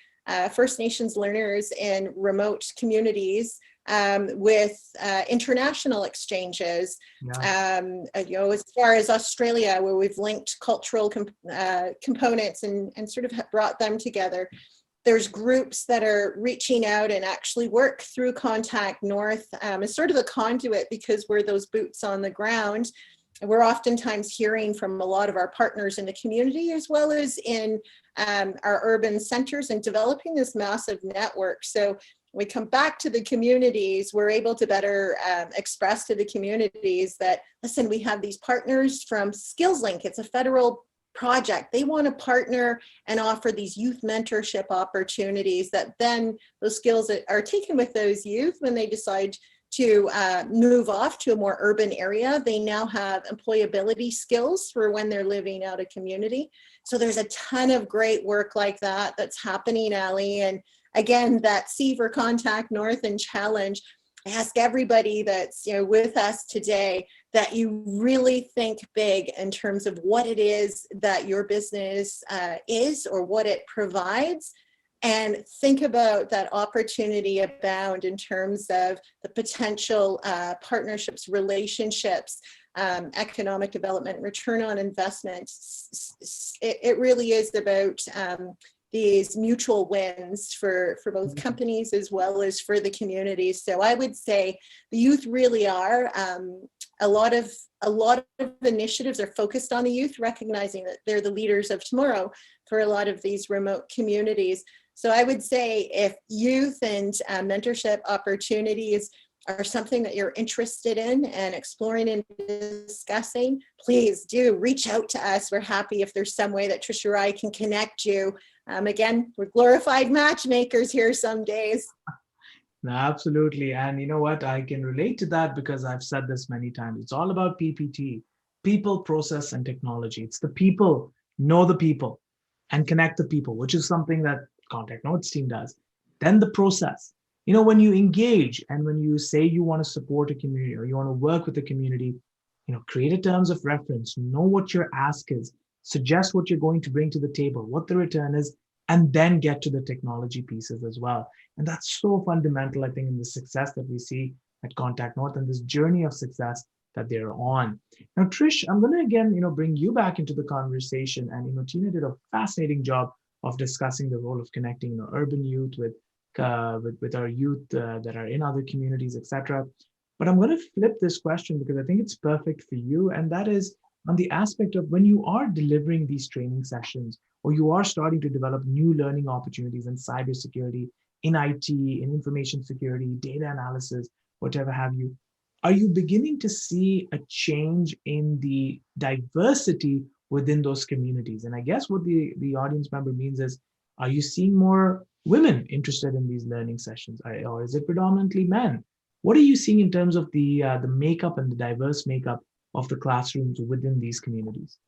[SPEAKER 3] First Nations learners in remote communities with international exchanges.
[SPEAKER 1] Yeah.
[SPEAKER 3] As far as Australia, where we've linked cultural components and sort of brought them together. There's groups that are reaching out and actually work through Contact North as sort of the conduit, because we're those boots on the ground. We're oftentimes hearing from a lot of our partners in the community, as well as in our urban centers, and developing this massive network. So when we come back to the communities, we're able to better express to the communities that, listen, we have these partners from SkillsLink. It's a federal project. They want to partner and offer these youth mentorship opportunities that then those skills are taken with those youth when they decide to move off to a more urban area. They now have employability skills for when they're living out of community. So there's a ton of great work like that that's happening, Ali. And again, that C for Contact North and challenge. I ask everybody that's with us today that you really think big in terms of what it is that your business is or what it provides, and think about that opportunity abound in terms of the potential partnerships, relationships, economic development, return on investment. It really is about these mutual wins for both companies as well as for the communities. So I would say the youth really are a lot of initiatives are focused on the youth, recognizing that they're the leaders of tomorrow for a lot of these remote communities. So I would say if youth and mentorship opportunities are something that you're interested in and exploring and discussing, please do reach out to us. We're happy if there's some way that Trish or I can connect you. Again, we're glorified matchmakers here some days.
[SPEAKER 1] No, absolutely. And you know what? I can relate to that because I've said this many times. It's all about PPT, people, process, and technology. It's the people, know the people, and connect the people, which is something that Contact North's team does. Then the process. When you engage and when you say you want to support a community or you want to work with the community, create a terms of reference, know what your ask is, suggest what you're going to bring to the table, what the return is, and then get to the technology pieces as well. And that's so fundamental, I think, in the success that we see at Contact North and this journey of success that they're on. Now, Trish, I'm going to again, bring you back into the conversation. And, Tina did a fascinating job of discussing the role of connecting urban youth with our youth that are in other communities, etc. But I'm going to flip this question because I think it's perfect for you. And that is on the aspect of when you are delivering these training sessions or you are starting to develop new learning opportunities in cybersecurity, in IT, in information security, data analysis, whatever have you, are you beginning to see a change in the diversity within those communities? And I guess what the audience member means is, are you seeing more women interested in these learning sessions, or is it predominantly men? What are you seeing in terms of the makeup and the diverse makeup of the classrooms within these communities?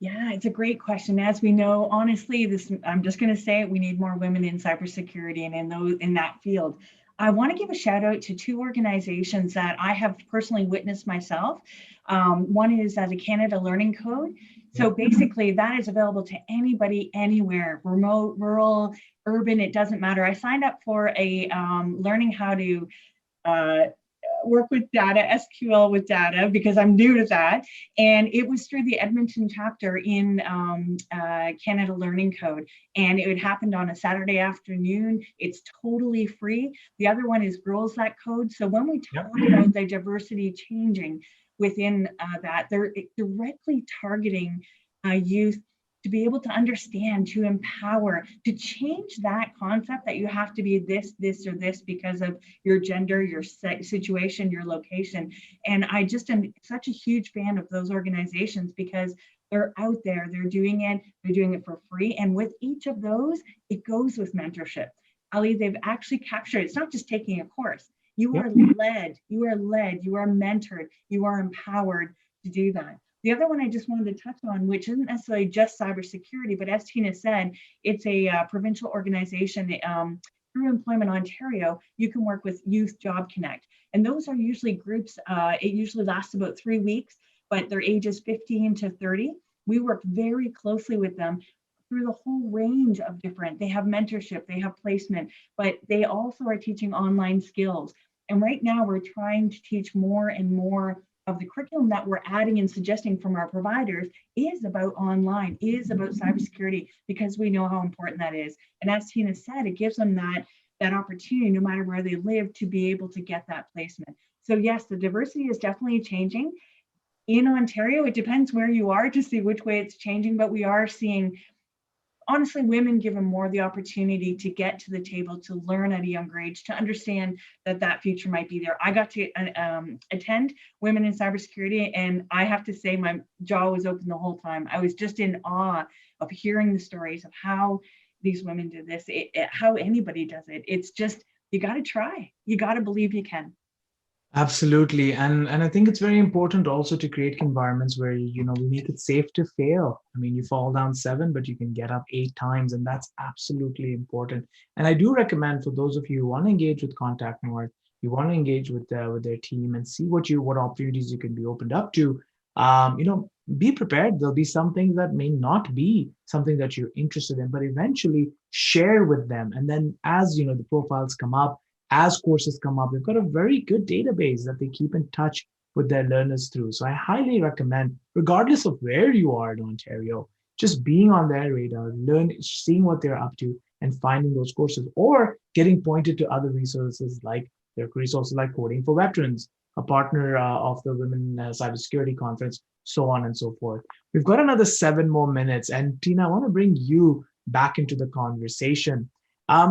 [SPEAKER 2] Yeah, it's a great question. As we know, honestly, I'm just going to say it, we need more women in cybersecurity and in that field. I want to give a shout out to two organizations that I have personally witnessed myself. One is the Canada Learning Code. So basically that is available to anybody, anywhere, remote, rural, urban, it doesn't matter. I signed up for a learning how to work with data, SQL with data, because I'm new to that. And it was through the Edmonton chapter in Canada Learning Code. And it happened on a Saturday afternoon. It's totally free. The other one is Girls That Code. So when we talk about the diversity changing within that, they're directly targeting youth to be able to understand, to empower, to change that concept that you have to be this, or this because of your gender, your situation, your location. And I just am such a huge fan of those organizations because they're out there, they're doing it for free. And with each of those, it goes with mentorship. Ali, they've actually captured, it's not just taking a course. You are led, you are mentored, you are empowered to do that. The other one I just wanted to touch on, which isn't necessarily just cybersecurity, but as Tina said, it's a provincial organization through Employment Ontario. You can work with Youth Job Connect. And those are usually groups, it usually lasts about 3 weeks, but they're ages 15 to 30. We work very closely with them through the whole range of different, they have mentorship, they have placement, but they also are teaching online skills. And right now we're trying to teach more and more of the curriculum that we're adding and suggesting from our providers is about online, is about cybersecurity, because we know how important that is. And as Tina said, it gives them that opportunity, no matter where they live, to be able to get that placement. So yes, the diversity is definitely changing. In Ontario, it depends where you are to see which way it's changing, but we are seeing, honestly, women given more the opportunity to get to the table, to learn at a younger age, to understand that future might be there. I got to attend Women in Cybersecurity, and I have to say my jaw was open the whole time. I was just in awe of hearing the stories of how these women did this, how anybody does it. It's just, you got to try. You got to believe you can.
[SPEAKER 1] Absolutely. And I think it's very important also to create environments where, we make it safe to fail. I mean, you fall down 7, but you can get up 8 times, and that's absolutely important. And I do recommend, for those of you who want to engage with Contact North, you want to engage with their team and see what opportunities you can be opened up to. Be prepared. There'll be some things that may not be something that you're interested in, but eventually share with them. And then as the profiles come up, as courses come up, they've got a very good database that they keep in touch with their learners through. So I highly recommend, regardless of where you are in Ontario, just being on their radar, seeing what they're up to, and finding those courses, or getting pointed to other resources like Coding for Veterans, a partner of the Women Cybersecurity Conference, so on and so forth. We've got another 7 more minutes, and Tina, I want to bring you back into the conversation.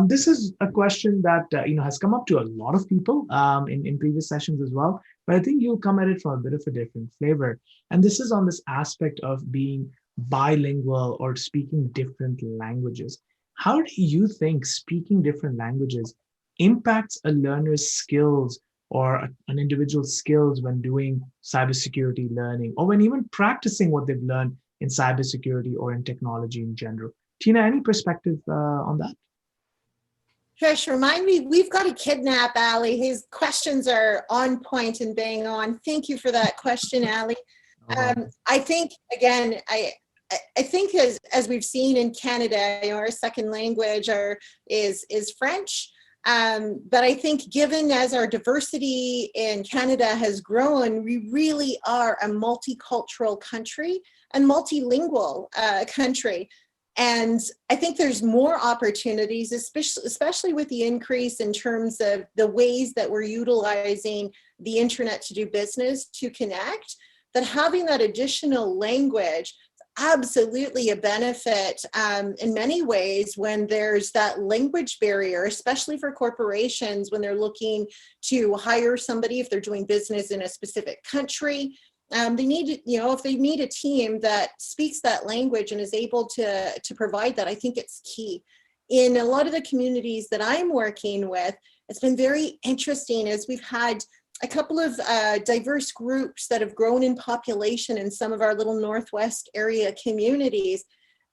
[SPEAKER 1] This is a question that has come up to a lot of people in previous sessions as well, but I think you'll come at it from a bit of a different flavor. And this is on this aspect of being bilingual or speaking different languages. How do you think speaking different languages impacts a learner's skills or an individual's skills when doing cybersecurity learning, or when even practicing what they've learned in cybersecurity or in technology in general? Tina, any perspective on that?
[SPEAKER 3] Trish, remind me, we've got to kidnap Ali. His questions are on point and bang on. Thank you for that question, Ali. I think, again, I think as we've seen in Canada, our second language is French. But I think given as our diversity in Canada has grown, we really are a multicultural country and multilingual country. And I think there's more opportunities, especially with the increase in terms of the ways that we're utilizing the internet to do business, to connect, that having that additional language is absolutely a benefit in many ways when there's that language barrier, especially for corporations when they're looking to hire somebody, if they're doing business in a specific country. They need, if they need a team that speaks that language and is able to provide that, I think it's key. In a lot of the communities that I'm working with, it's been very interesting as we've had a couple of diverse groups that have grown in population in some of our little Northwest area communities.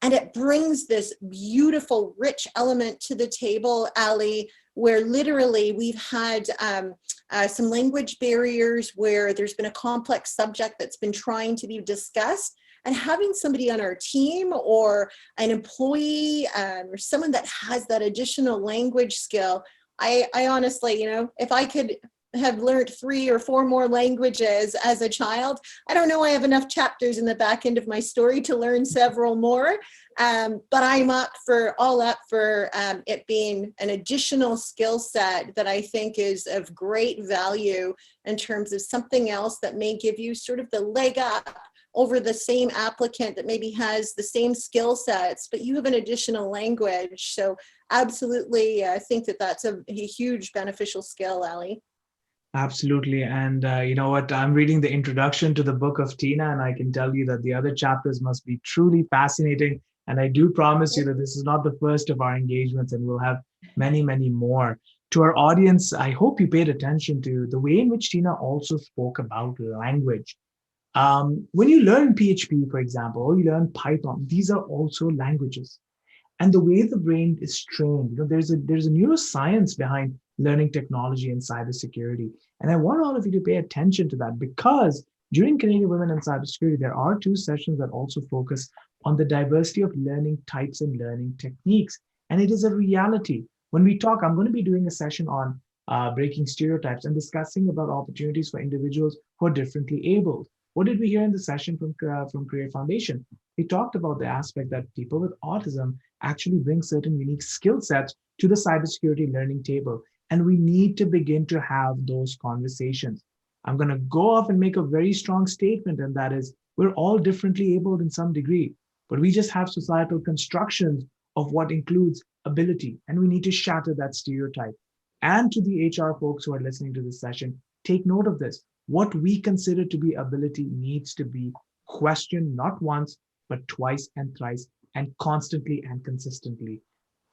[SPEAKER 3] And it brings this beautiful, rich element to the table, Ali, where literally we've had some language barriers where there's been a complex subject that's been trying to be discussed. And having somebody on our team or an employee or someone that has that additional language skill, I honestly, if I could have learned 3 or 4 more languages as a child, I don't know I have enough chapters in the back end of my story to learn several more, but I'm all up for it being an additional skill set that I think is of great value in terms of something else that may give you sort of the leg up over the same applicant that maybe has the same skill sets, but you have an additional language. So absolutely, I think that's a huge beneficial skill, Ali.
[SPEAKER 1] Absolutely. And you know what? I'm reading the introduction to the book of Tina, and I can tell you that the other chapters must be truly fascinating. And I do promise you that this is not the first of our engagements, and we'll have many, many more. To our audience, I hope you paid attention to the way in which Tina also spoke about language. When you learn PHP, for example, or you learn Python, these are also languages. And the way the brain is trained, there's a neuroscience behind learning technology and cybersecurity. And I want all of you to pay attention to that, because during Canadian Women in Cybersecurity, there are 2 sessions that also focus on the diversity of learning types and learning techniques. And it is a reality. When we talk, I'm going to be doing a session on breaking stereotypes, and discussing about opportunities for individuals who are differently abled. What did we hear in the session from Career Foundation? They talked about the aspect that people with autism actually bring certain unique skill sets to the cybersecurity learning table. And we need to begin to have those conversations. I'm going to go off and make a very strong statement, and that is we're all differently abled in some degree, but we just have societal constructions of what includes ability, and we need to shatter that stereotype. And to the HR folks who are listening to this session, take note of this. What we consider to be ability needs to be questioned not once, but twice and thrice, and constantly and consistently.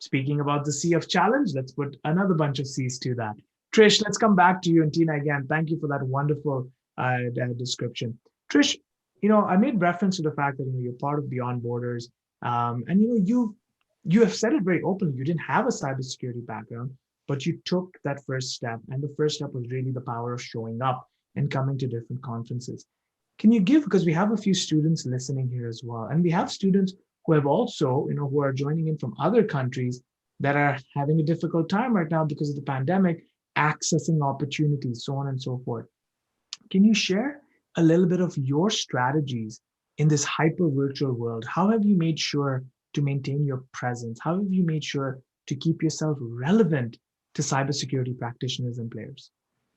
[SPEAKER 1] Speaking about the C of challenge, let's put another bunch of C's to that. Trish, let's come back to you, and Tina again. Thank you for that wonderful description. Trish, I made reference to the fact that you're part of Beyond Borders, and you have said it very openly. You didn't have a cybersecurity background, but you took that first step, and the first step was really the power of showing up and coming to different conferences. Can you give, because we have a few students listening here as well, and we have students who have also, who are joining in from other countries that are having a difficult time right now because of the pandemic, accessing opportunities, so on and so forth. Can you share a little bit of your strategies in this hyper virtual world? How have you made sure to maintain your presence? How have you made sure to keep yourself relevant to cybersecurity practitioners and players?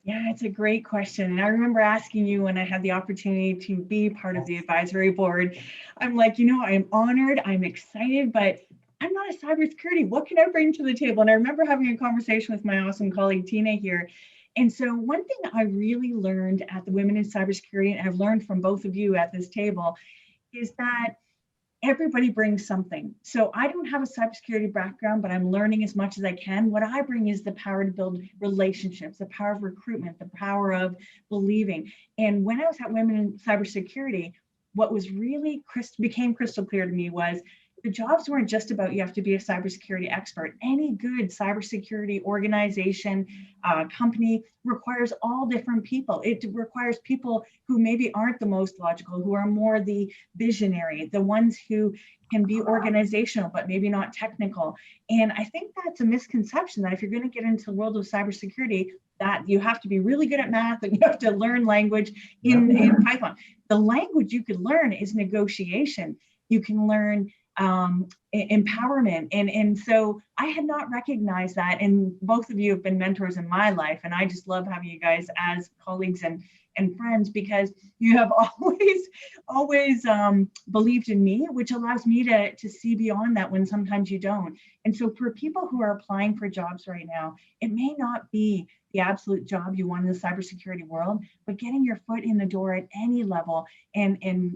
[SPEAKER 2] Yeah, it's a great question. And I remember asking you when I had the opportunity to be part of the advisory board. I'm like, I'm honored, I'm excited, but I'm not a cybersecurity. What can I bring to the table? And I remember having a conversation with my awesome colleague, Tina, here. And so one thing I really learned at the Women in Cybersecurity, and I've learned from both of you at this table, is that everybody brings something. So I don't have a cybersecurity background, but I'm learning as much as I can. What I bring is the power to build relationships, the power of recruitment, the power of believing. And when I was at Women in Cybersecurity, what was really became crystal clear to me was the jobs weren't just about you have to be a cybersecurity expert. Any good cybersecurity organization, company requires all different people. It requires people who maybe aren't the most logical, who are more the visionary, the ones who can be organizational, but maybe not technical. And I think that's a misconception that if you're going to get into the world of cybersecurity, that you have to be really good at math and you have to learn language in Python. The language you could learn is negotiation. You can learn empowerment. And so I had not recognized that. And both of you have been mentors in my life. And I just love having you guys as colleagues and friends, because you have always believed in me, which allows me to see beyond that when sometimes you don't. And so for people who are applying for jobs right now, it may not be the absolute job you want in the cybersecurity world, but getting your foot in the door at any level and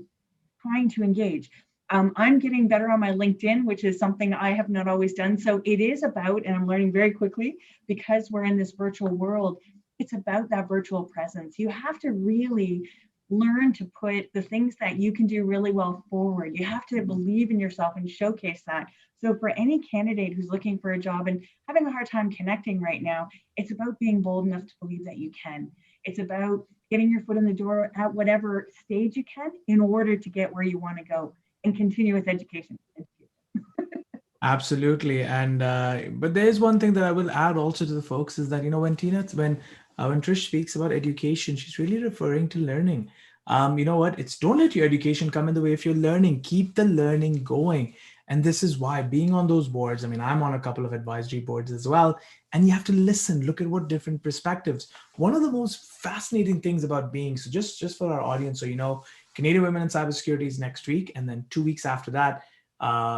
[SPEAKER 2] trying to engage. I'm getting better on my LinkedIn, which is something I have not always done. So it is about, and I'm learning very quickly because we're in this virtual world, it's about that virtual presence. You have to really learn to put the things that you can do really well forward. You have to believe in yourself and showcase that. So for any candidate who's looking for a job and having a hard time connecting right now, it's about being bold enough to believe that you can. It's about getting your foot in the door at whatever stage you can in order to get where you want to go and continue with education.
[SPEAKER 1] Absolutely. And but there's one thing that I will add also to the folks is that when Trish speaks about education, she's really referring to learning. You know what? It's don't let your education come in the way of your learning. Keep the learning going. And this is why being on those boards, I'm on a couple of advisory boards as well, and you have to listen, look at what different perspectives. One of the most fascinating things about being, so just for our audience, so Canadian Women in Cybersecurity is next week, and then 2 weeks after that,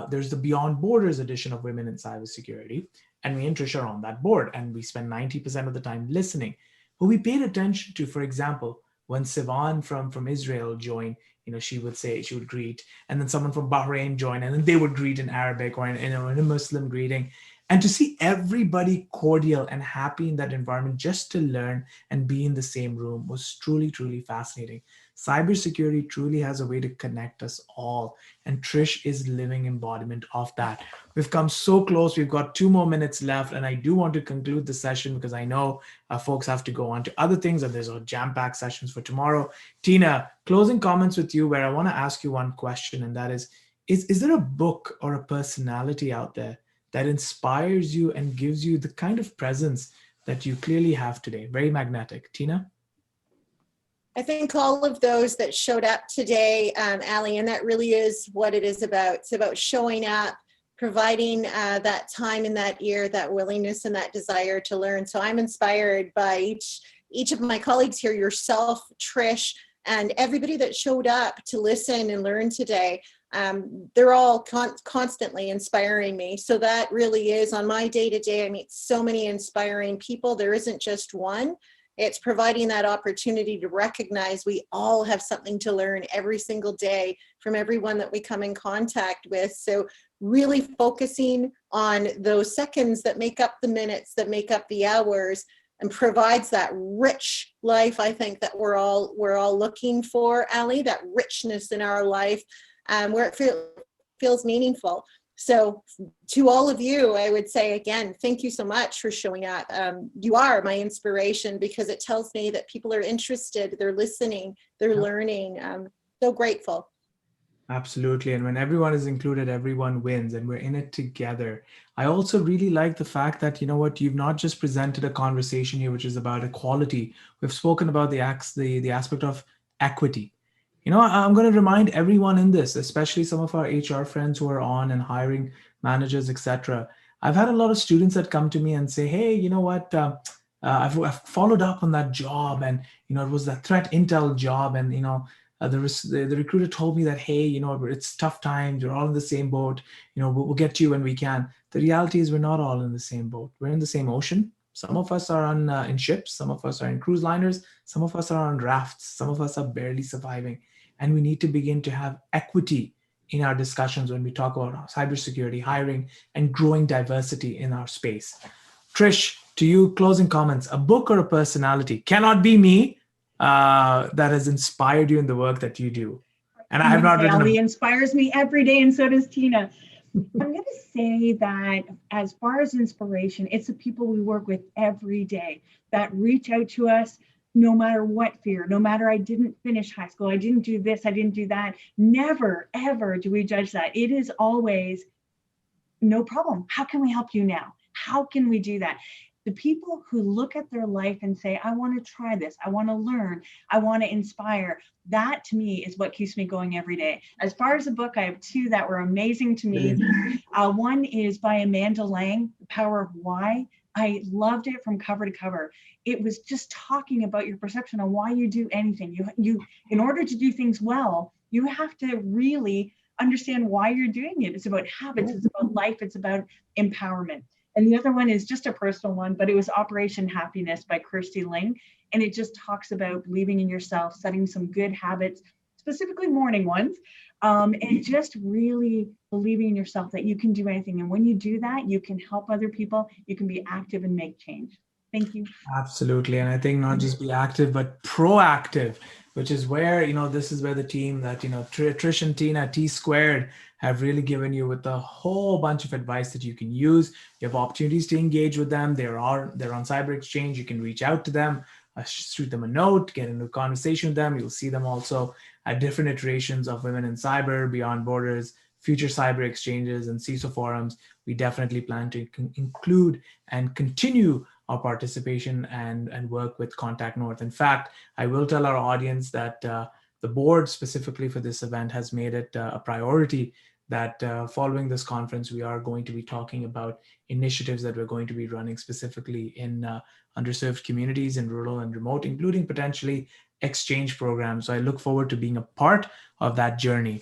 [SPEAKER 1] there's the Beyond Borders edition of Women in Cybersecurity, and me and Trish are on that board, and we spend 90% of the time listening. But we paid attention to, for example, when Sivan from Israel joined, she would greet, and then someone from Bahrain joined, and then they would greet in Arabic or in a Muslim greeting. And to see everybody cordial and happy in that environment just to learn and be in the same room was truly, truly fascinating. Cybersecurity truly has a way to connect us all. And Trish is living embodiment of that. We've come so close. We've got 2 more minutes left. And I do want to conclude the session because I know folks have to go on to other things and there's a jam-packed sessions for tomorrow. Tina, closing comments with you where I want to ask you one question. And that is there a book or a personality out there that inspires you and gives you the kind of presence that you clearly have today? Very magnetic. Tina?
[SPEAKER 3] I think all of those that showed up today, Ali, and that really is what it is about. It's about showing up, providing that time in that ear, that willingness and that desire to learn. So I'm inspired by each of my colleagues here, yourself, Trish, and everybody that showed up to listen and learn today. They're all constantly inspiring me. So that really is on my day-to-day. I meet so many inspiring people. There isn't just one. It's providing that opportunity to recognize we all have something to learn every single day from everyone that we come in contact with. So really focusing on those seconds that make up the minutes, that make up the hours, and provides that rich life, I think, that we're all looking for, Ali, that richness in our life, where it feels meaningful. So to all of you, I would say, again, thank you so much for showing up. You are my inspiration because it tells me that people are interested, they're listening, they're learning. So grateful.
[SPEAKER 1] Absolutely. And when everyone is included, everyone wins, and we're in it together. I also really like the fact that, you know what, you've not just presented a conversation here, which is about equality. We've spoken about the aspect of equity. You know, I'm going to remind everyone in this, especially some of our HR friends who are on and hiring managers, etc. I've had a lot of students that come to me and say, hey, you know what, I've followed up on that job, and, you know, it was that threat intel job. And, you know, the recruiter told me that, hey, you know, it's tough times. We're all in the same boat. You know, we'll get to you when we can. The reality is we're not all in the same boat. We're in the same ocean. Some of us are on in ships. Some of us are in cruise liners. Some of us are on rafts. Some of us are barely surviving. And we need to begin to have equity in our discussions when we talk about cybersecurity, hiring, and growing diversity in our space. Trish, to you, closing comments. A book or a personality cannot be me that has inspired you in the work that you do. And I have not written.
[SPEAKER 2] Ali inspires me every day, and so does Tina. I'm going to say that as far as inspiration, it's the people we work with every day that reach out to us no matter what fear, no matter I didn't finish high school, I didn't do this, I didn't do that. Never, ever do we judge that. It is always, no problem. How can we help you now? How can we do that? The people who look at their life and say, I want to try this, I want to learn, I want to inspire, that to me is what keeps me going every day. As far as the book, I have two that were amazing to me. One is by Amanda Lang, The Power of Why. I loved it from cover to cover. It was just talking about your perception on why you do anything. You, in order to do things well, you have to really understand why you're doing it. It's about habits, it's about life, it's about empowerment. And the other one is just a personal one, but it was Operation Happiness by Kirsty Ling. And it just talks about believing in yourself, setting some good habits, specifically morning ones, and just really believing in yourself that you can do anything. And when you do that, you can help other people, you can be active and make change. Thank you.
[SPEAKER 1] Absolutely. And I think not just be active, but proactive, which is where, you know, this is where the team that, you know, Trish and Tina, T Squared, have really given you with a whole bunch of advice that you can use. You have opportunities to engage with them. They're on Cyber Exchange. You can reach out to them, shoot them a note, get into a conversation with them. You'll see them also at different iterations of Women in Cyber, Beyond Borders, future cyber exchanges, and CISO forums. We definitely plan to include and continue our participation and work with Contact North. In fact, I will tell our audience that the board specifically for this event has made it a priority that following this conference, we are going to be talking about initiatives that we're going to be running specifically in underserved communities in rural and remote, including potentially exchange programs. So I look forward to being a part of that journey.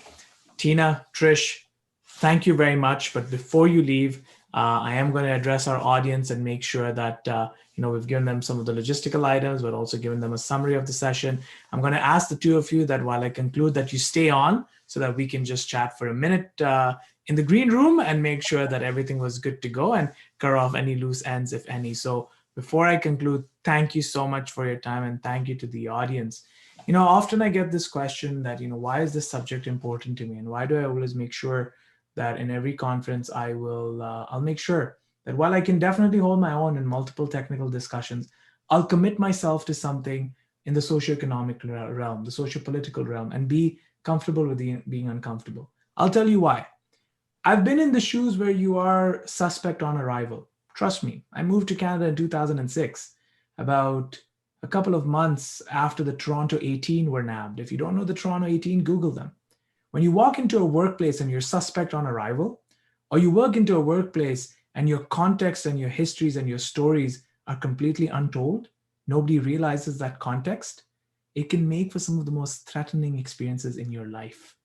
[SPEAKER 1] Tina, Trish, thank you very much. But before you leave, I am going to address our audience and make sure that you know, we've given them some of the logistical items, but also given them a summary of the session. I'm going to ask the two of you that while I conclude that you stay on so that we can just chat for a minute in the green room and make sure that everything was good to go and clear off any loose ends, if any. So before I conclude, thank you so much for your time, and thank you to the audience. You know, often I get this question that, you know, why is this subject important to me? And why do I always make sure that in every conference I'll make sure that while I can definitely hold my own in multiple technical discussions, I'll commit myself to something in the socioeconomic realm, the sociopolitical realm, and be comfortable with being uncomfortable. I'll tell you why. I've been in the shoes where you are suspect on arrival. Trust me, I moved to Canada in 2006, about a couple of months after the Toronto 18 were nabbed. If you don't know the Toronto 18, Google them. When you walk into a workplace and you're suspect on arrival, or you work into a workplace and your context and your histories and your stories are completely untold, nobody realizes that context, it can make for some of the most threatening experiences in your life.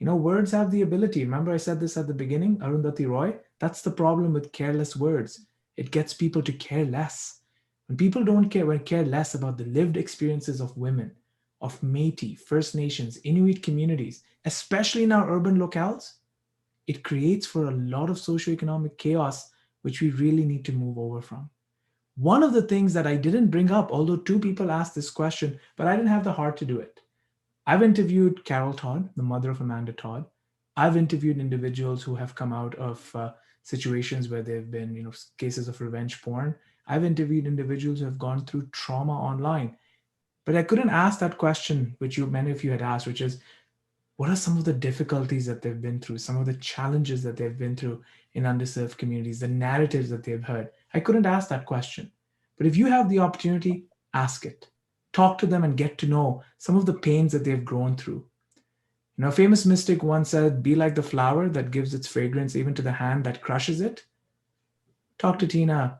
[SPEAKER 1] Words have the ability. Remember, I said this at the beginning, Arundhati Roy? That's the problem with careless words. It gets people to care less. When people don't care less about the lived experiences of women, of Métis, First Nations, Inuit communities, especially in our urban locales, it creates for a lot of socioeconomic chaos, which we really need to move over from. One of the things that I didn't bring up, although two people asked this question, but I didn't have the heart to do it. I've interviewed Carol Todd, the mother of Amanda Todd. I've interviewed individuals who have come out of situations where there have been, cases of revenge porn. I've interviewed individuals who have gone through trauma online. But I couldn't ask that question, which many of you had asked, which is, what are some of the difficulties that they've been through, some of the challenges that they've been through in underserved communities, the narratives that they've heard? I couldn't ask that question. But if you have the opportunity, ask it. Talk to them and get to know some of the pains that they've grown through. A famous mystic once said, be like the flower that gives its fragrance even to the hand that crushes it. Talk to Tina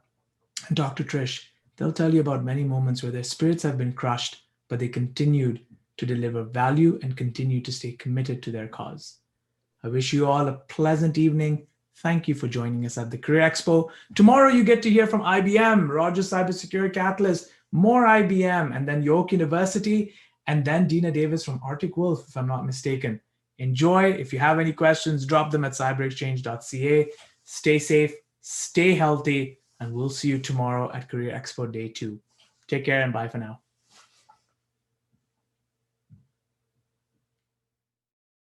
[SPEAKER 1] and talk to Trish. They'll tell you about many moments where their spirits have been crushed, but they continued to deliver value and continue to stay committed to their cause. I wish you all a pleasant evening. Thank you for joining us at the CareerXpo. Tomorrow you get to hear from IBM, Rogers Cybersecurity Catalyst, more IBM, and then York University, and then Dina Davis from Arctic Wolf, if I'm not mistaken. Enjoy. If you have any questions, drop them at cyberexchange.ca. Stay safe, stay healthy, and we'll see you tomorrow at CareerXpo Day 2. Take care and bye for now.